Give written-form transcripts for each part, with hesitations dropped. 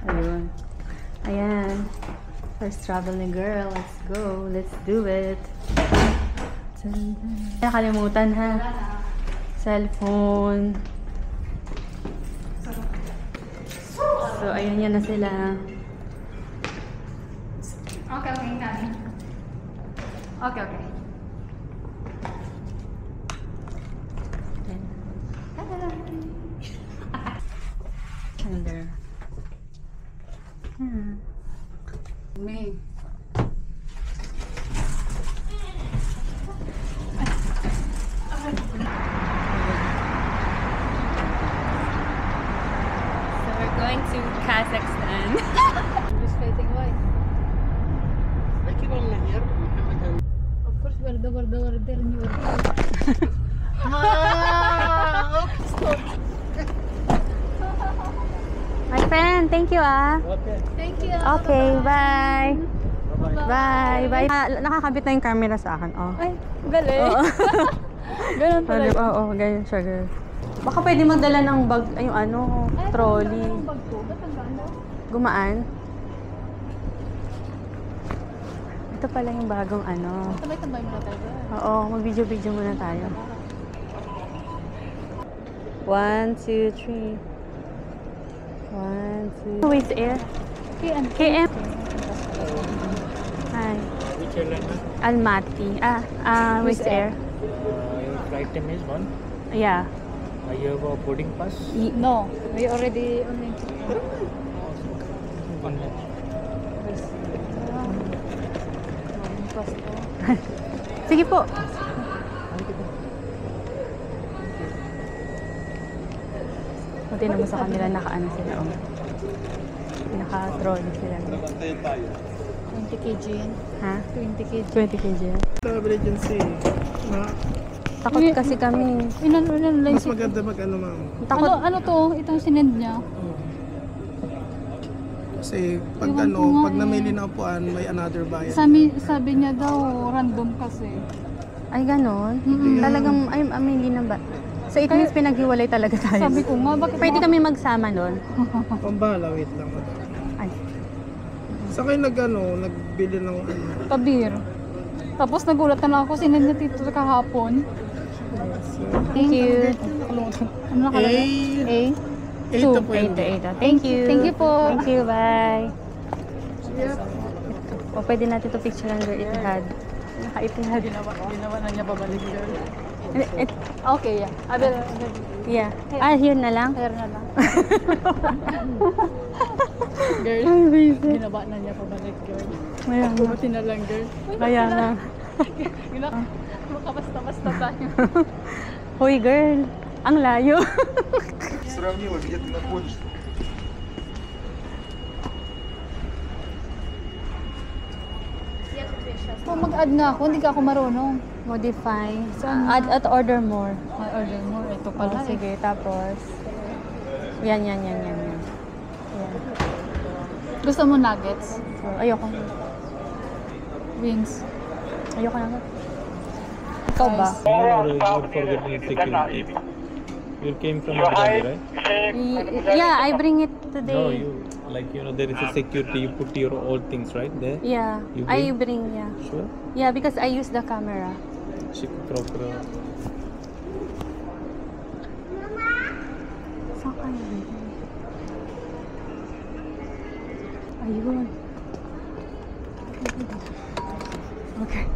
Ayun. Ayan. First travel ni girl. Let's go. Let's do it. Nakalimutan ha. Cellphone. So, ayun yan na sila. Okay, okay. Okay, okay. Under. Me. So we're going to Kazakhstan. Who's fighting why? Of course, order new order. My friend, thank you ah. Thank you. Okay, bye. Bye. Bye. Nakakabit na yung camera sa akin. Oh. Ay, galing. Oo. Ganun pala. Oo, ganyan siya, girl. Baka pwede magdala ng bag, ay, yung ano, trolley. Ang bag ko, ba't ang gano? Gumaan. Ito pala yung bagong ano. Tambay-tambay muna tayo. Oo, mag-video-video muna tayo. 1, 2, 3. 1, 2. Where's air? KM. Hi. Which airline? Almaty. Where's air? Your flight time is 1. Yeah. You have a boarding pass? No, we already online. 1 minute. Sige po. Buti naman sa kanila naka-ano sila. Oh. Naka-trolley sila. 20 kg yan. Ha? 20 kg. 20 kg. Travel agency. Takot kasi kami. Ilan line Mas maganda mag-ano, ma'am. Takot. Ano to? Itong sinend niya. Kasi pag Iwan ko nga pag eh. namili na upuan, may another bayad. Sabi niya daw, random kasi. Ay, ganon? Talagang, ay, amili na ba? So, it means pinaghiwalay talaga tayo. Sabi ko nga, bakit Pwede kami magsama doon. Pambahala, wait lang. madam. Ay. Sa kayo nagbili ng ano. Tabir. Tapos nagulat na lang ako, sinend niya dito kahapon. Thank you. Ano nakalagay? A? 8 po 8 yun. Thank you. Thank you po. Thank you, bye. O, pwede natin ito picture ng girl Itihad. Naka-Itihad. Ginawa na niya babalik girl. It- Okay, yeah. Yeah. Ah, yun na lang? Hair na lang. Girl, ginawa na niya pabalik girl. Kaya nga. Buti na lang girl. Kaya nga. Makabasta-basta tayo. Hoy, girl. Ang layo. Сравнила, где ты находишься. Kung mag-add nga ako, hindi ka ako marunong. Modify. Saan? Add at order more. May order more. Ito Oh, pala eh. sige, tapos. Yan. Yan. Gusto mo nuggets? So, ayoko. Wings? Ayoko na. Ikaw ba? You forgetting security. You came from Abu Dhabi, right? Yeah, I bring it No, today. there is a security. You put your all things right there. Yeah, You I bring, yeah. Sure. Yeah, because I use the camera. Check proper. Saan kayo? Ayun. Okay.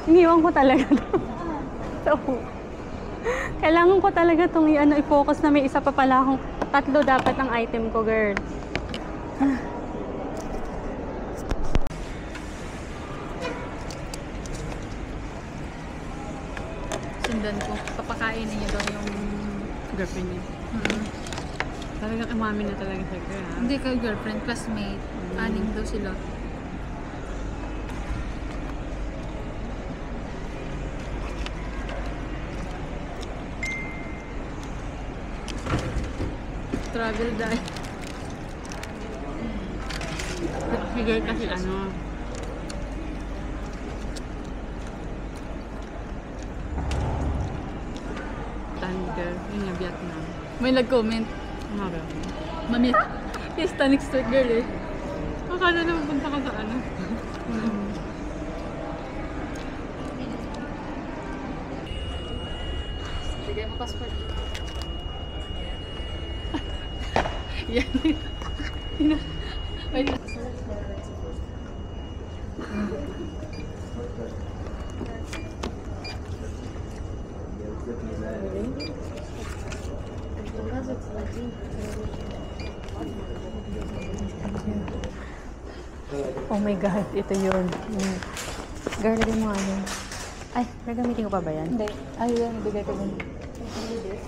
Iniwan ko talaga to. So, kailangan ko talaga itong i-focus na may isa pa pala akong 3 dapat ang item ko, girl. Sundan ko. Papakainin niya daw yung Girlfriend niya. Talagang umamin na talaga siya, girl. Hindi ka girlfriend, classmate. Anim daw sila. Travel dahil. Sige kasi ano. Thunder. Yun nga, Vietnam. May nag-comment. Ano ba? Mami, pista next week girl eh. Akala na pupunta ka sa ano. Bigay mo passport. Yan. Wait. Oh my God, ito yun. Girl, lagay mo nga yun. Ay, nagamitin ko pa ba yan? Hindi. Ayun, bigay ko din.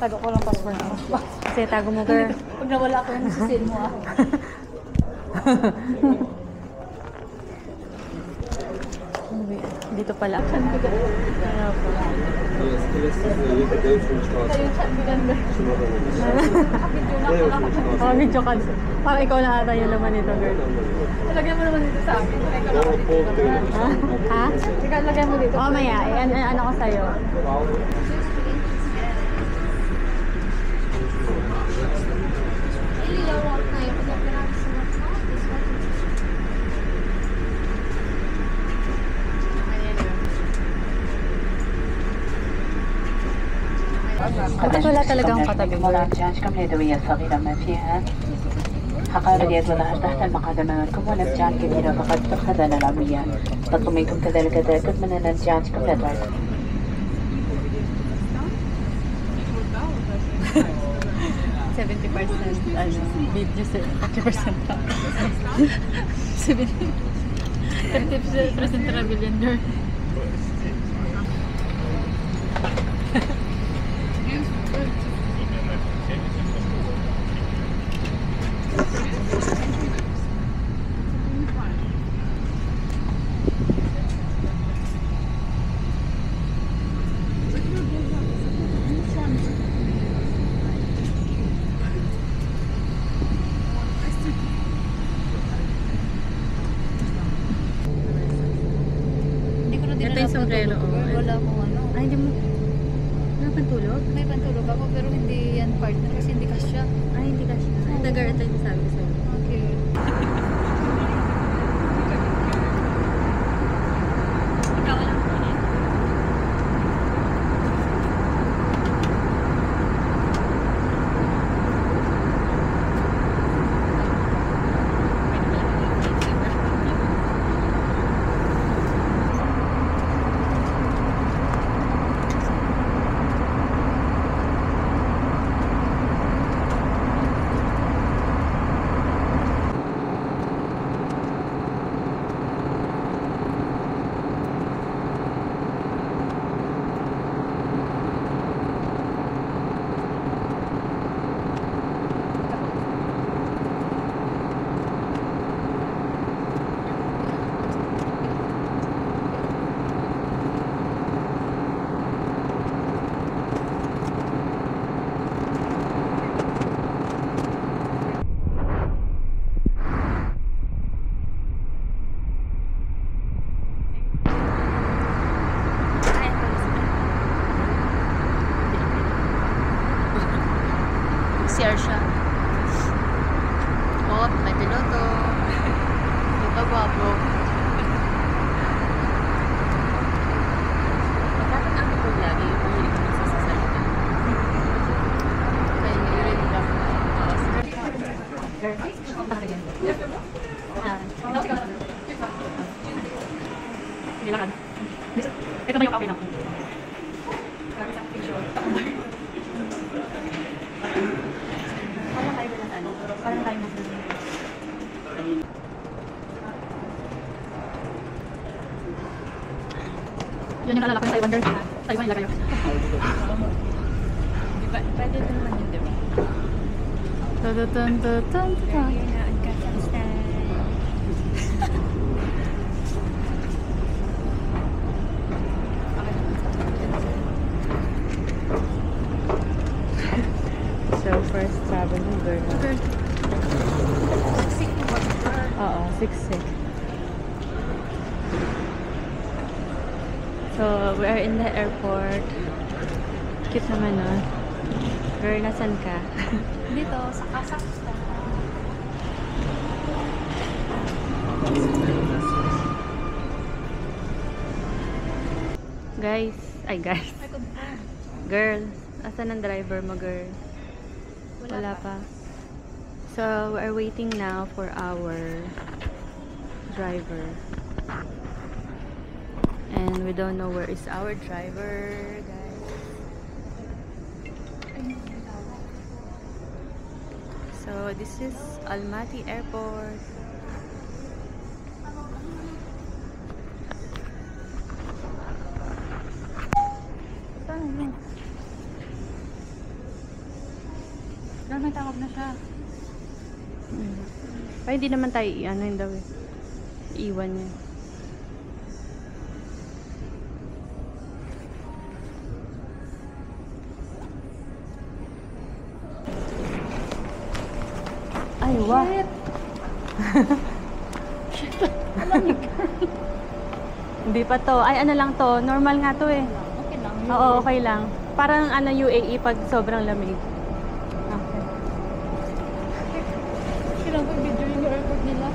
Tago ko lang passport mo. Kasi tago mo, girl. Pag nawala ko yung sisin mo ah. Dito pala. Yes, Ayun, chat bilan ba? Oh, video ka. Parang ikaw na ata yung laman nito, girl. Lagyan mo naman dito sa akin. Ikaw lang ako dito. Ha? Ikaw, lagyan mo dito. Oh, maya. Ano ko sa'yo? Bakit wala talaga akong katabi, girl? जांच कमलेदविया صغيرة ما فيها حقائب يظهر تحت المقدمة منكم والابتعاد كبيرة فقد تؤخذ العمليات نطلب منكم كذلك التأكد من أن الجانش كملت 70% ano, video, 30% pa. 30% rebellion girl. Ito yung sombrero. Wala akong ano. Ay, hindi mo. Wala pang tulog? May pantulog ako pero hindi yan partner kasi hindi kasya. Ay, hindi ka siya. Ito, girl, ito yung sabi ko sa'yo. Okay. Ikaw lang po niya. CR siya. Oh, may piloto. Ito gwapo. Dapat ang ko lagi yung mahilig ko nagsasalita. Kaya nire-ready ka mo. Nilakan. Ito na yung kape na. Parang tayo na ano? Parang tayo na Yan yung kalalaki ng Taiwan girl. Taiwan ilagay yun. Diba? Pwede din naman yun, diba? Tadatan. So, first travel mo, girl. Oo, siksik. So, we are in the airport. Cute naman, no? Girl, nasan ka? Dito, sa Kazakhstan. Guys, girl, asan ang driver mo, girl? Wala pa. So, we are waiting now for our driver. And we don't know where is our driver, guys. So, this is Almaty Airport. Girl, may tawag na siya. Ay, hindi naman tayo ano yun daw eh. Iwan niya. Ay, wah. Hindi pa to. Ay, ano lang to. Normal nga to eh. Okay lang. Oo, okay lang. Parang ano UAE pag sobrang lamig. Okay. Kailangan ko i-video yung airport nila.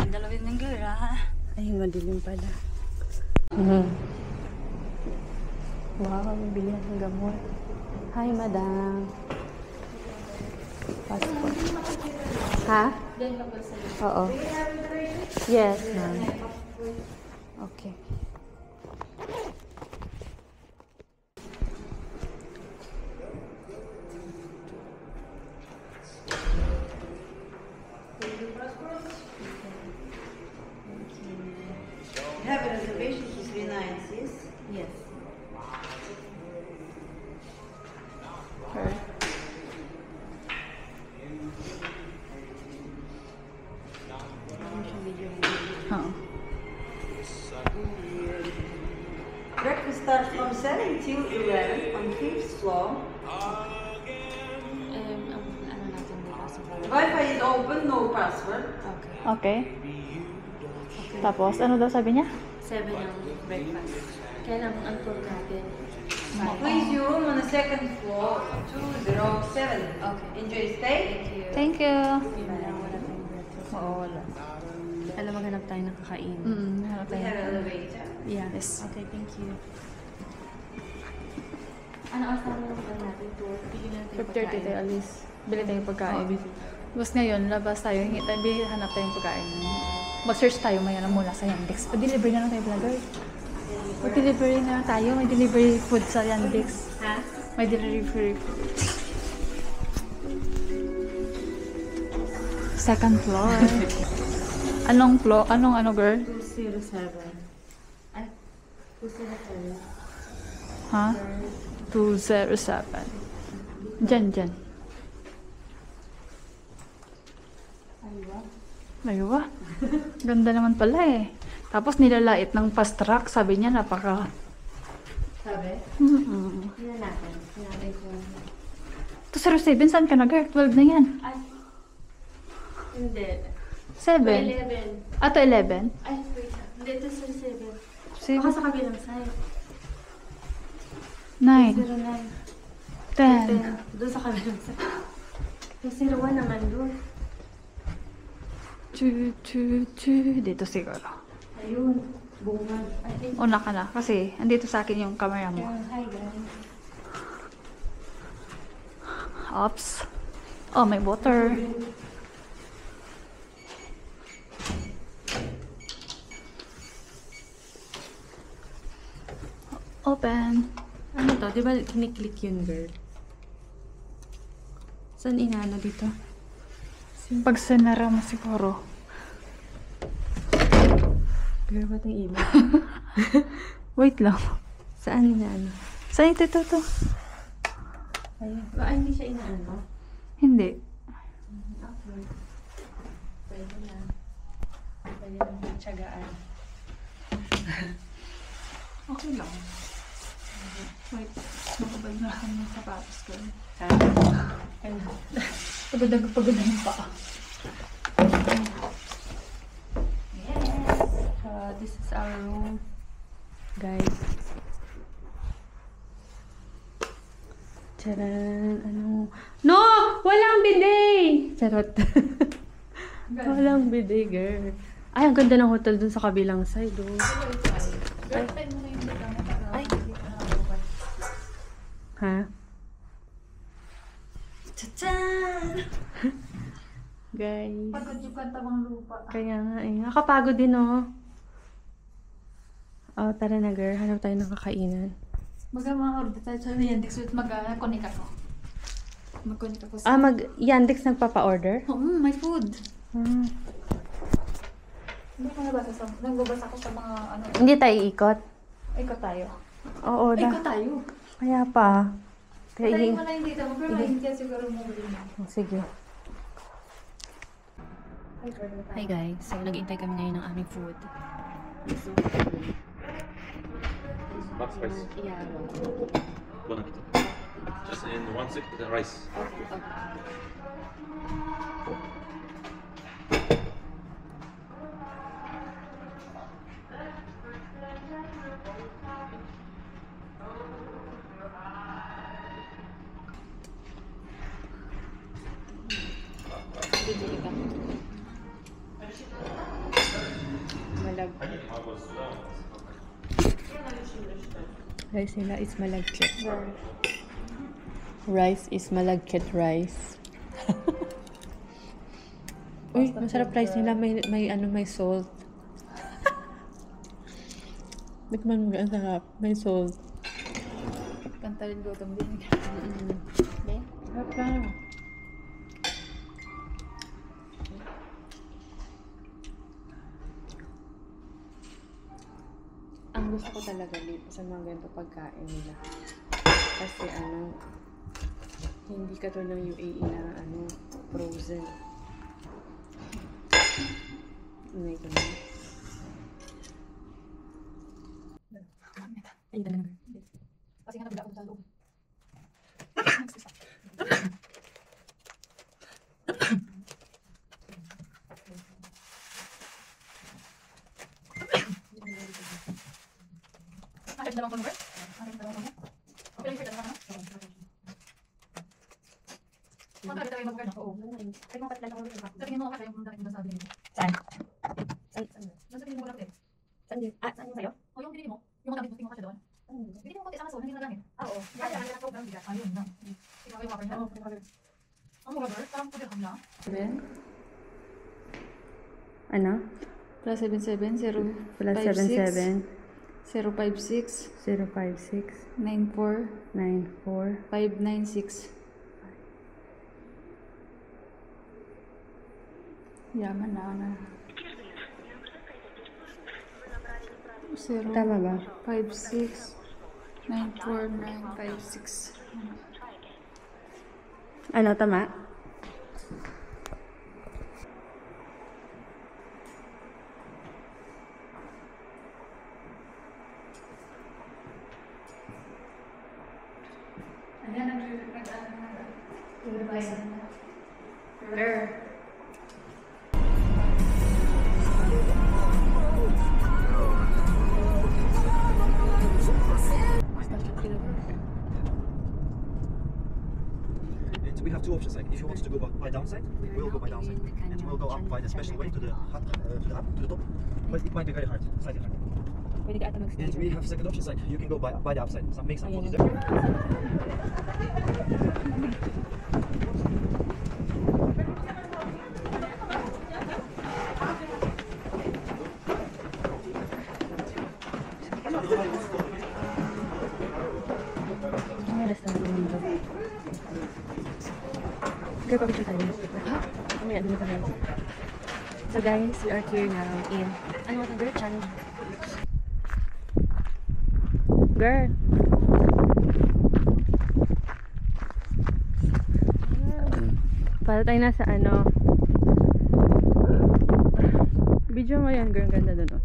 Dalawin ng girl, Ay, madilim pala. Wow, may bilihan ng gamot. Hi, madam. Passport. Ha? Oo. Yes, ma'am. Okay. Have a reservation for 3 nights, yes? Yes. Oo. Breakfast starts from 7 till 11 on 5th floor. Ano natin dito sa Wi-Fi is open, no password. Okay. Okay. Tapos, ano daw sabi niya? 7 ang breakfast. Kaya lang ang tour natin. Please, your room on the 2nd floor, 207. Okay. Enjoy stay. Thank you. Wala tayong breakfast. Oo, wala. Alam, maghanap tayo ng kakain. Hanap We tayo. have elevator. Yeah. Yes. Okay, thank you. Ano kasama ng natin tour? Bigyan natin 5:30 tayo alis. Bili tayong pagkain. Tapos ngayon, labas tayo. Hingi tayo, hanap tayong pagkain. Mag-search tayo maya na mula sa Yandex. Pa-delivery na lang tayo, vlogger. Mag-delivery na lang tayo. May delivery food sa Yandex. Ha? May delivery food. Second floor. Anong floor? Anong ano, girl? 207. Ay, 207. Ha? 207. Diyan. Aywa. Ganda naman pala eh. Tapos nilalait ng fast track. Sabi niya napaka... Sabi? Mm-hmm. Tingnan natin. Tingnan ko. 207, saan ka na, girl? 12 na yan. Ay. Hindi. 7. 11. Ah, to 11? Ay, wait. Hindi, ito sa 7. 7. Baka sa kabilang side. 9. 09. 10. Doon sa kabilang side. Yung 01 naman doon. 2. Dito siguro. Ayun. Bungad. Ay, Una ka na. Kasi, andito sa akin yung camera mo. hi guys. Oops. Oh, may water. Open. Ano to? Di ba kiniklik yun, girl? Saan inano dito? Pag sinara mo siguro. Girl, ba't ang email? Wait lang. Saan inano? Saan ito? Ay, hindi siya inaano. Hindi. Pwede na. Pwede na tsagaan. Okay lang. Wait, nakabag na ako ng sapatos ko. Pagod na yung paa. This is our room. Guys. Charan, ano? No! Walang bidet! Charot. Walang bidet, girl. Ay, ang ganda ng hotel dun sa kabilang side, oh. Ay. Ha? Tachan! Guys. Pagod yung kantabang lupa. Kaya nga eh. Nakapagod din, oh. Oh, tara na, girl. Hanap tayo ng kakainan. Mag-order tayo sa Yandex with mag-connect ako. Mag-connect ako sa... Yandex nagpapa-order? my food. Hmm. Hindi ko nagbabasa ako sa mga ano. Hindi tayo iikot? Ikot tayo. Oo, Ikot tayo. Kaya pa. Kaya Patayin mo na yung dito mo, pero hindi ka siguro mo mo. Sige. Hi guys. So, nag-intay kami ngayon ng aming food. So, Max rice. yeah. Bon appetit. Just in 1 sec, the rice. Malag. Rice nila is malagkit. Rice is malagkit rice. Uy, masarap rice nila. May salt. Tikman mo, ang sarap. May salt. Kantalin gutom din. Sarap lang. Ang gusto ko talaga dito sa mga ganito pagkain nila. Kasi hindi katulad ng UAE na frozen. Hindi ko na. Ay, dala na. Kasi nga nabila ako sa loob. Bakit dalawang convert? Bakit dalawang convert? Okay lang yung dalawa ka na? Magkakita kayo mag-convert? Oo. Ay, mga patilan ako ulit. Sabihin mo ako kayo kung dahil mo sabi mo. Saan? Nasa pinili mo lang din. Saan yun? Saan yung sa'yo? O yung pinili mo, yung magamit mo, tingin mo kasi doon. Pinili mo konti sa maso, hindi na nagamit. Oo. Kaya lang, nila program bigat. Ayun na. Tingnan kayo wapper niya. Ang mura girl, parang pagkakam lang. 7? Ano? Plus 77, 0, Plus 77 056, 056 94, 94 596. Yaman na. 0, Tama ba? 56, 94, 956. Ano, tama? So we have two options. Like, if you want to go by downside, we will go by downside, and we'll go up by the special way to the top. But it might be very hard, slightly hard. Pwede ka ata mag-stay. And we have second option. Like, you can go by the upside. Some make some photos there. Girl, pabicture tayo. Mamaya, dun na tayo. So guys, we are here now in... Ano ito, girl? Chan. Girl. Para tayo nasa ano. Video mo yan, girl. Ang ganda doon.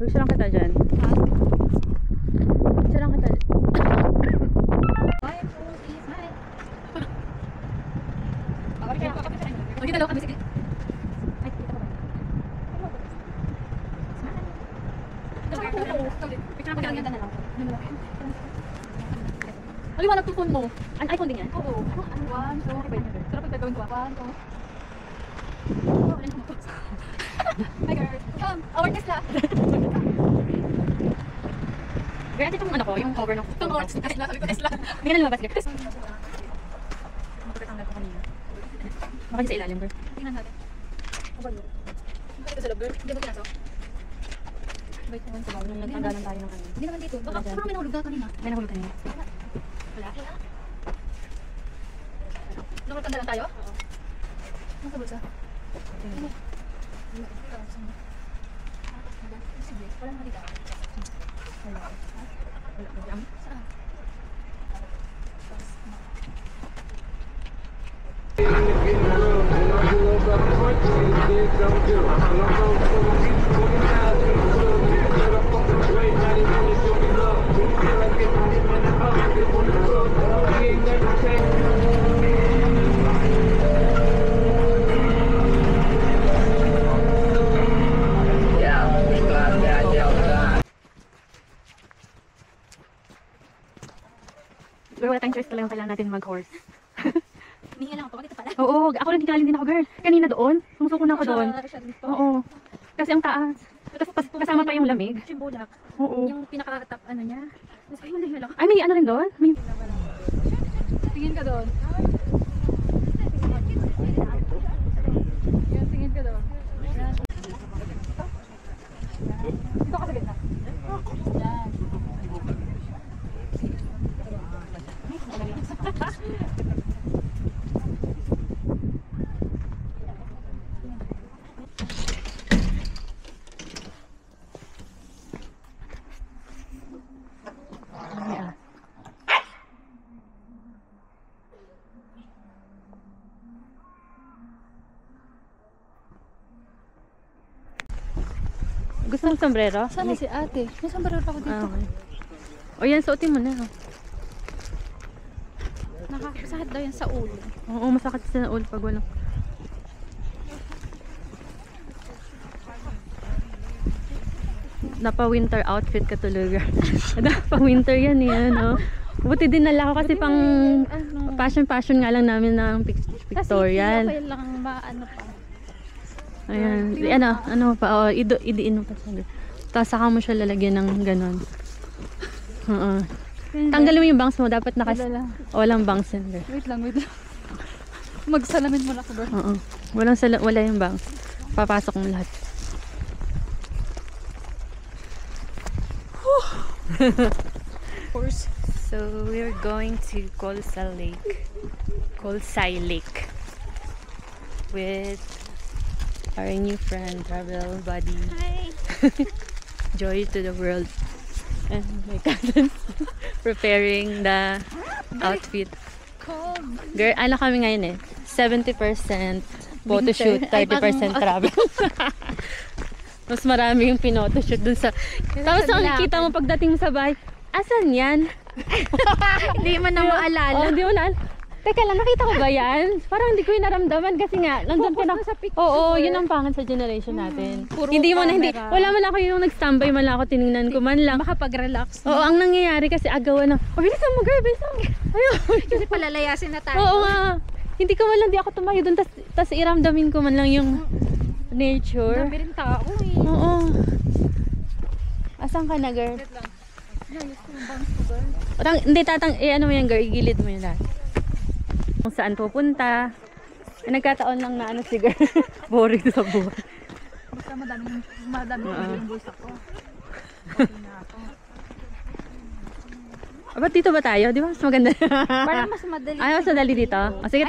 Gusto lang kita dyan. Gusto lang kita dyan. Dito daw kami, sige. Aliwanag yung phone mo. An iPhone din yan? Oo. 1, 2, sarap pag gagawin ko. 1, 2. Hi girl. Our Tesla. Girl, ito yung ano ko, yung cover ng Itong our Tesla. Sabi ko Tesla. Hindi na lumabas, girl. Magpapatanggal ko kanina. Baka sa ilalim, girl. Tingnan natin. Ito sa loob girl. Hindi mo pinasok. Wait, naman sa bago. Nagtanggalan tayo ng ano. Hindi naman dito. Baka may nahulog ka kanina. May nahulog kanina. Wala. Nahulog ka na lang tayo? Oo. Ano sa bulsa? Sige. Wala naman dito. Saan? Girl, wala tayong choice talagang kailangan natin mag-horse. Hindi lang ako. Dito pala. Oo, ako rin hinaling din ako, girl. Kanina doon. Sumusuko na ako doon. Oo. Kasi ang taas. Tapos kasama pa yung lamig. Yung bulak. Oo. Yung pinaka-top ano niya. Tapos ayun na yun. Ay, may ano rin doon? May... Tingin ka doon. Yan, tingin ka doon. Yan. Dito ka sa gitna. Yan. Gusto mo sombrero? Sana si ate. May sombrero ako dito. Ah, okay. O yan, suotin mo na. Nakakasakit daw yan sa ulo. Oo, masakit sa ulo pag walang... Napa-winter outfit ka tuloy. Napa-winter yan eh, ano. Buti din nala ko kasi pang fashion nga lang namin ng pictorial. Kasi okay lang maano pa. Ayan. Ano pa, idiin mo pa siya. Tapos saka mo siya lalagyan ng ganon. Oo. Tanggalin mo yung bangs mo. Dapat walang bangs yan, girl. Wait lang. Magsalamin mo na ako, bro. Oo. Wala yung bangs. Papasok mo lahat. Horse. So, we're going to Kolsay Lake with our new friend, travel buddy. Hi. Joy to the world. And my cousins preparing the outfit. Cold. Girl, ano kami ngayon eh? 70% photoshoot, 30% travel. Mas marami yung pinotoshoot dun sa... Tapos nakikita mo pagdating sa bahay, asan yan? Hindi mo na maalala. Oh, hindi mo na. Teka lang, nakita ko ba yan? Parang hindi ko yung naramdaman kasi nga, nandun ka na. Oo, yun ang pangit sa generation natin. Hindi mo na, wala man ako yung nag-standby man lang ako, tinignan ko man lang. Makapag-relax. Oo, ang nangyayari kasi agawan na, oh, bilisan mo girl, bilisan mo. Ayun. Kasi palalayasin na tayo. Oo nga. Hindi ko man lang, di ako tumayo dun, tas iramdamin ko man lang yung nature. Dami rin tao eh. Oo. Asan ka na, girl? Wait lang. Nayos ko yung bangs ko, girl. Hindi, ano mo yan, girl, igilid mo yun lahat. Kung saan pupunta. Nagkataon lang na ano si girl. Boring sa buhay. Basta madaming yung bulsa ko. Okay na ako. Ba't dito ba tayo? Di ba? Mas maganda. Parang mas madali. Ay, mas madali dito? O sige,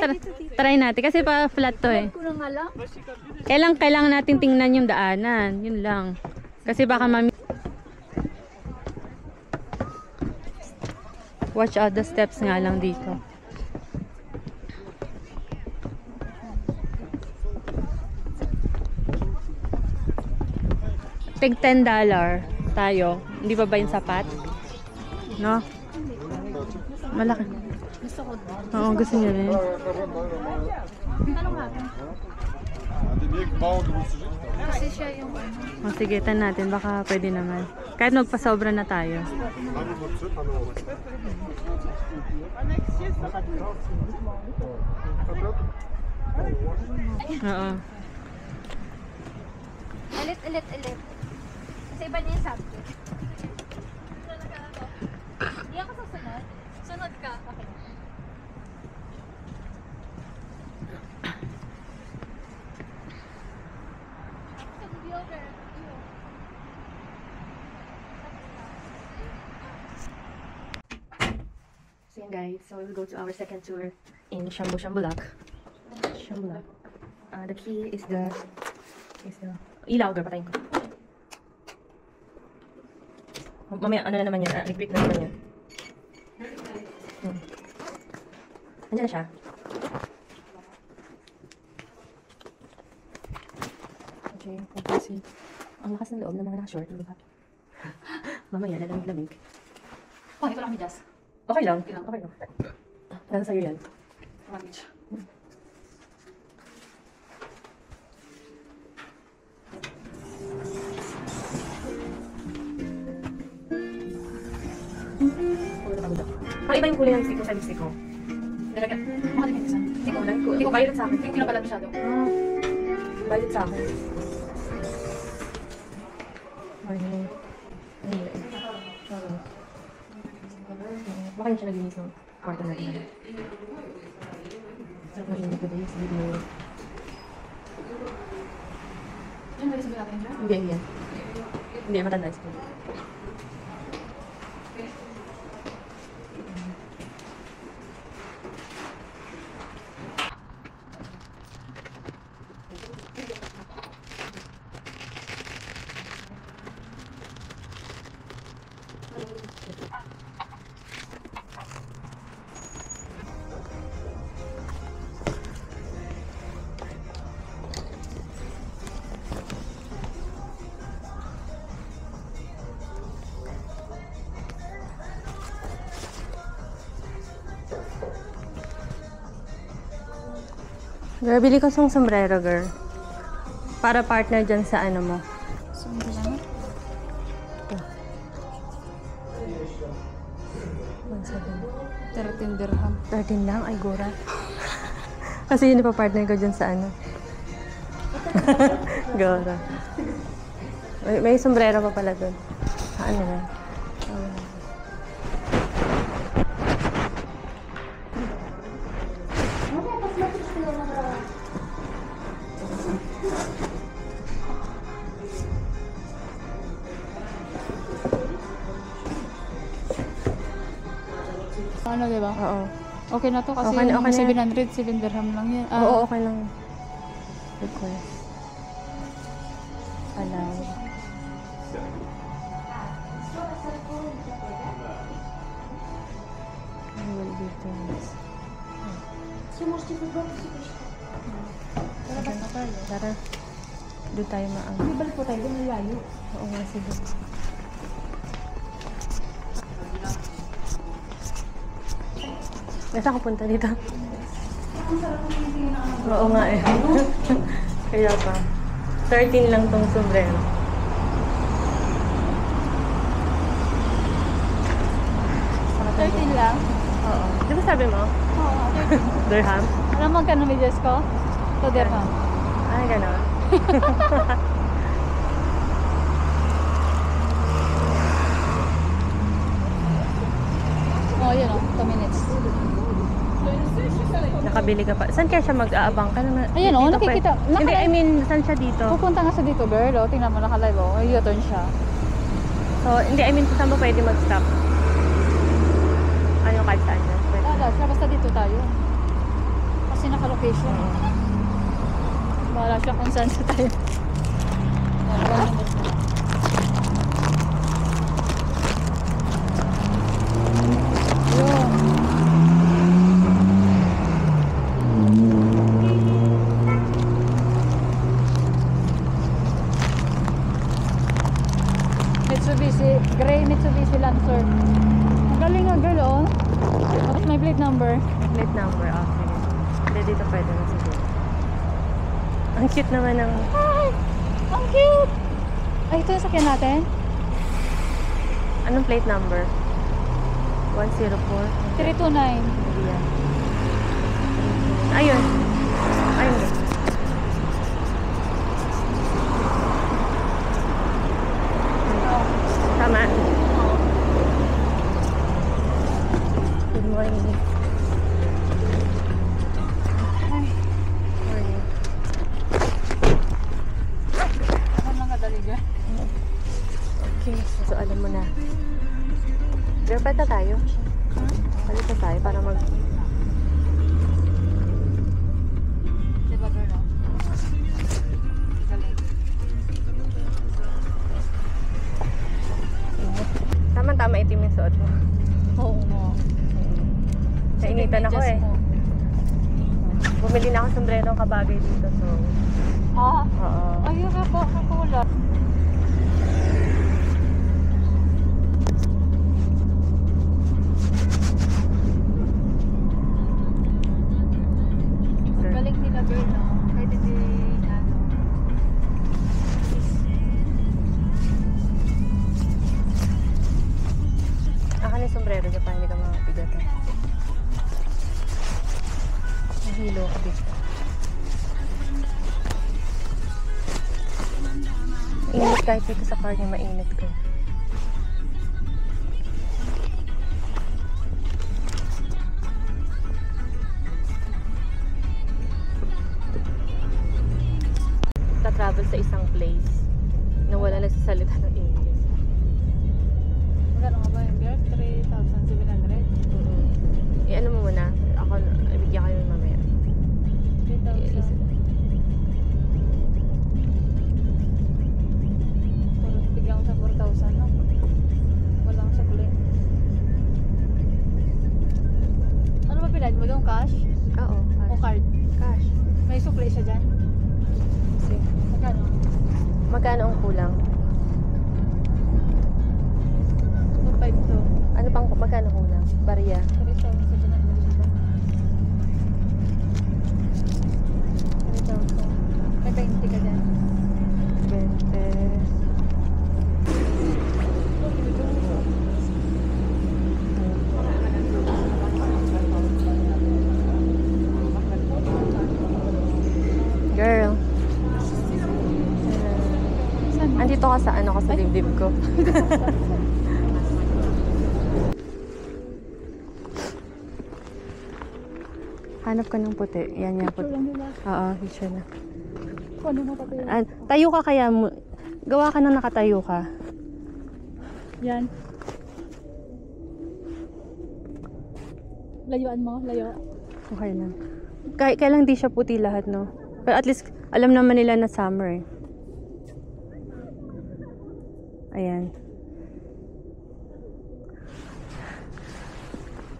try natin. Kasi pa flat to eh. Ko na nga lang. Kailangan natin tingnan yung daanan. Yun lang. Kasi baka watch out the steps nga lang dito. Tig $10 tayo. Hindi pa ba yung sapat? No? Malaki. Gusto ko. Oo, gusto niyo rin. Tanong natin. Kasi siya yung O sige, tan natin. Baka pwede naman. Kahit magpasobra na tayo. Oo. Elit. Kasi iba niya yung subject. Hindi ako susunod. Sunod ka. Okay. So yan guys, so we'll go to our second tour in Shambulak. The key is the ilaw, girl, patayin ko. Mamaya, ano na naman yun, electric na naman yun. Andiyan na siya. Okay, kasi ang lakas ng loob ng mga naka-short, diba? Mamaya, lalamig-lamig. Oh, ito lang may jazz. Okay lang. Lalo sa'yo yan. Parang iba yung kulay ng lipstick ko sa lipstick ko. Hindi ko violet sa akin. Hindi na pala masyado. Violet sa akin. Baka yun siya naglinis ng kwarto natin. Sarap na linig ko din sa video. Diyan ba sabi natin siya? Hindi. Hindi, matanda ito. Girl, bili ko ng sombrero, girl. Para partner dyan sa ano mo. Sumili lang. $13. 13 lang? Ay, gura. Kasi yun ipa-partner ko dyan sa ano. Gura. May sombrero pa pala dun. Ano na? Ano, diba? Oo. Okay na to kasi Okay na, okay na. 700, $7 lang yan. Oo, okay lang. Request. Allow. I will be things. Tara. Doon tayo maang. Balik po tayo, doon layo. Oo nga, sige. Saan ka punta dito? Oo nga eh. Kaya pa. 13 lang tong sombrero. $13 lang? Oo. Di ba sabi mo? Oo, Dirham? Alam mo magkano may Diyos ko? $2 dirham. Ay, gano'n. Oo, yun o, 2 minutes. Nakabili ka pa. Saan kaya siya mag-aabang? Ayan, oh, nakikita. Hindi, I mean, saan siya dito? Pupunta nga sa dito, girl. Oh. Tingnan mo, nakalive. Oh. U-turn siya. So, hindi, I mean, saan ba pwede mag-stop? Ano kahit saan niya? Basta dito tayo. Kasi naka-location. Wala siya kung saan sa tayo. dito pwede na siguro. Ang cute naman ng... Ay! Ang cute! Ay, ito yung sakyan natin. Anong plate number? 104? 329. Hindi yan. Ayun. Ayun. Tama. Good morning. Morning. Ano lang kadali dyan? Okay, so alam mo na. Dapat na tayo. Palit na tayo para mag... Diba girl? Galing. Tama-tama itim yung suot mo. Oo nga. Nainitan ako eh. Bumili na ako sombrero ng kabagay dito, so... Ah? Oo. Ayun ka po, kakulap. Galing nila girl, no? Kahit hindi, ano. Akan yung sombrero niya pa, hindi ka makapigatan. Nahilo ka dito. Init kahit dito sa car niya, mainit ko. Travel sa isang place na wala nagsasalita ng English. Magkano nga ba yung girl? 3,700? Ano mo muna? Ako, ibigyan kayo mamaya. 3,000. Pero bigyan ko sa 4,000, no? Walang sukli. Ano ba pinad mo doon? Cash? Oo, O card? cash. May sukli siya dyan? Sige. Magkano? Magkano ang kulang? 2,500 to. Ano pang magkano kulang? Barya. 3,700. 3,000. May 20 ka dyan. 20. Girl. Andito ka sa ano ka sa dibdib ko. Hanap ka ng puti. Yan yan puti. Lang nila. Oo, picture na. Ano mo tayo? Tayo ka kaya mo. Gawa ka nang nakatayo ka. Yan. Layuan mo, layo. Okay lang. Kailang di siya puti lahat, no? Pero at least, alam naman nila na summer eh. Ayan.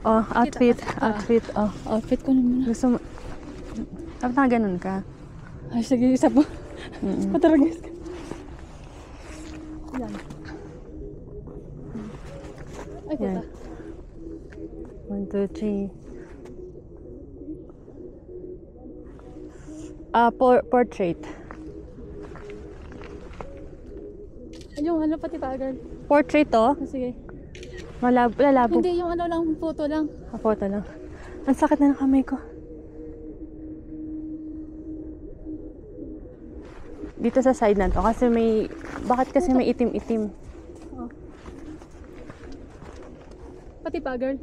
Oh, outfit. Outfit. Oh. Outfit ko naman. Gusto mo... Dapat na ganun ka. Ay, sige, isa po. Pataragis ka. Yan. Ay, Yan. kita. 1, 2, 3. Portrait. Yung ano pati pa, girl. Portrait to? Sige. Lalabo. Hindi, yung ano lang, photo lang. Photo lang. Ang sakit na ng kamay ko. Dito sa side na to kasi may... Bakit kasi may itim-itim? Oh. Pati pa, girl.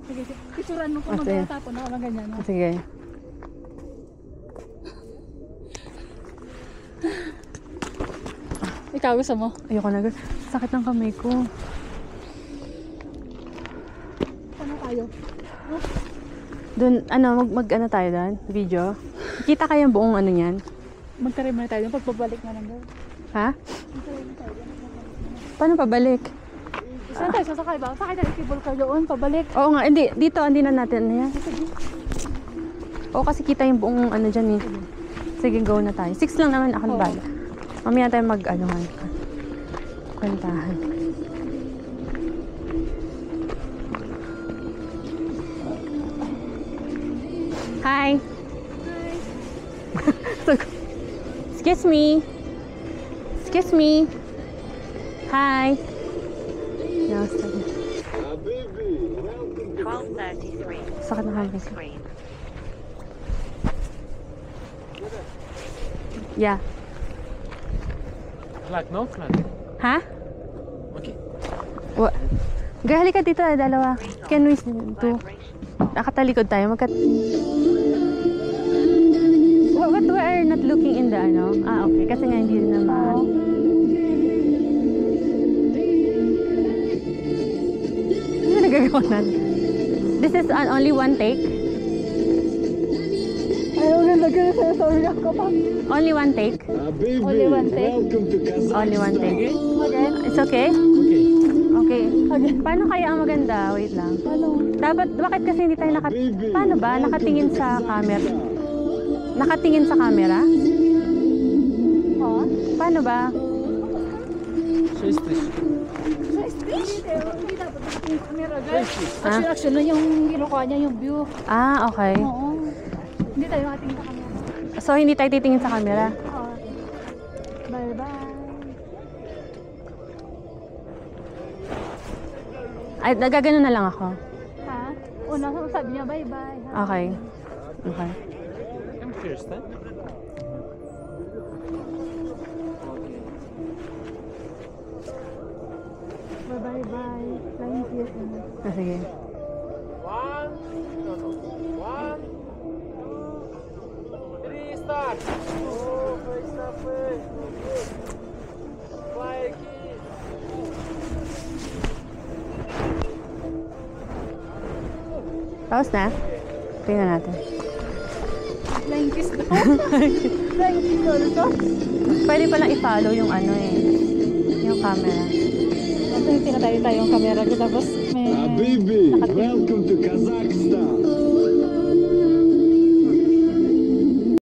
Sige, sige. Picturean mo kung Ah, sige. magtatapon ako ng ganyan. No? Sige. Ikaw gusto mo? Ayoko na. Sakit ng kamay ko. Ano tayo? Doon, ano tayo doon? Video? Kita kaya yung buong ano niyan? Magtarim na tayo. Pagpabalik na lang girl. Ha? Paano pabalik? Saan tayo sasakay ba? Sakay tayo cable car doon, pabalik. Oo nga, hindi. Dito, hindi na natin. Ano yan? Oo, kasi kita yung buong ano dyan eh. Sige, go na tayo. 6 lang naman ako balik. Mamaya tayo mag-anuhan. kantahan. Hi. Excuse me. Excuse me. Hi. No, sorry. 12:33. Sakit na kami. Screen. Yeah. Flat, no? Flat. Ha? Okay. Girl, halika dito, dalawa. Can we do? Nakatalikod tayo. What we are not looking in the ano? Ah, okay. Kasi nga hindi naman. Ano nagagawa natin? This is only one take? Ayaw ganda ka sa sorry ako pa. Only one take? Only one take. Only one take? Again? It's okay? Okay. Okay. Again. Paano kaya ang maganda? Wait lang. Ano? Bakit kasi hindi tayo paano ba? Nakatingin sa camera? Nakatingin sa camera? Ha? Paano ba? So is this? Sa stage? Hindi dapat nakatingin sa camera, guys. Ah? Actually, yung kinukuha niya yung view. Ah, okay. Oo. Hindi tayo nakatingin sa camera. So, hindi tayo titingin sa camera? Oo. Bye-bye. Ay, nagagano na lang ako. Ha? Una, sabi niya bye-bye. Ha? Okay. Okay. I'm first, huh? Bye-bye. Flying kiss. Ah, sige. 3, start! Oh, face to face. Okay. Fly kiss. Tapos na? Tingnan natin. Flying kiss daw. Flying kiss also. Pwede palang i-follow yung ano eh. Yung camera. Ito yung tinatayo tayong camera ko tapos may... Habibi, welcome to Kazakhstan.